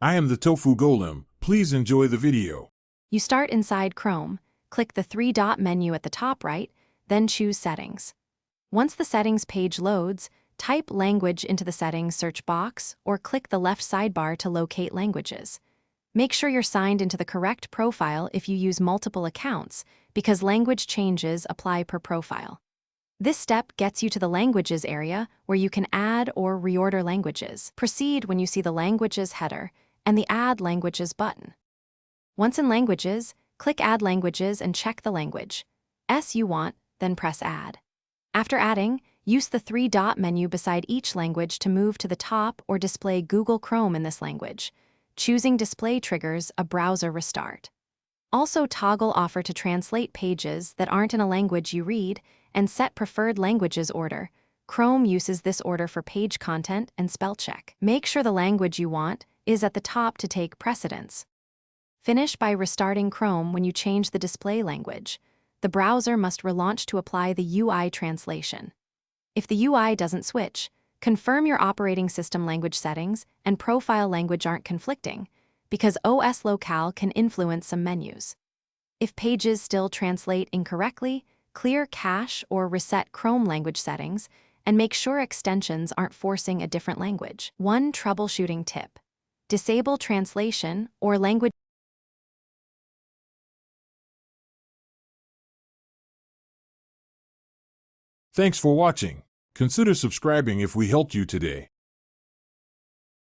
I am the Tofu Golem. Please enjoy the video. You start inside Chrome, click the three-dot menu at the top right, then choose Settings. Once the Settings page loads, type Language into the Settings search box or click the left sidebar to locate languages. Make sure you're signed into the correct profile if you use multiple accounts, because language changes apply per profile. This step gets you to the Languages area where you can add or reorder languages. Proceed when you see the Languages header and the Add Languages button. Once in Languages, click Add Languages and check the language you want, then press Add. After adding, use the three-dot menu beside each language to move to the top or display Google Chrome in this language. Choosing Display triggers a browser restart. Also toggle Offer to translate pages that aren't in a language you read and set Preferred Languages order. Chrome uses this order for page content and spell check. Make sure the language you want is at the top to take precedence. Finish by restarting Chrome when you change the display language. The browser must relaunch to apply the UI translation. If the UI doesn't switch, confirm your operating system language settings and profile language aren't conflicting, because OS locale can influence some menus. If pages still translate incorrectly, clear cache or reset Chrome language settings and make sure extensions aren't forcing a different language. One troubleshooting tip: disable translation or language. Thanks for watching. Consider subscribing if we helped you today.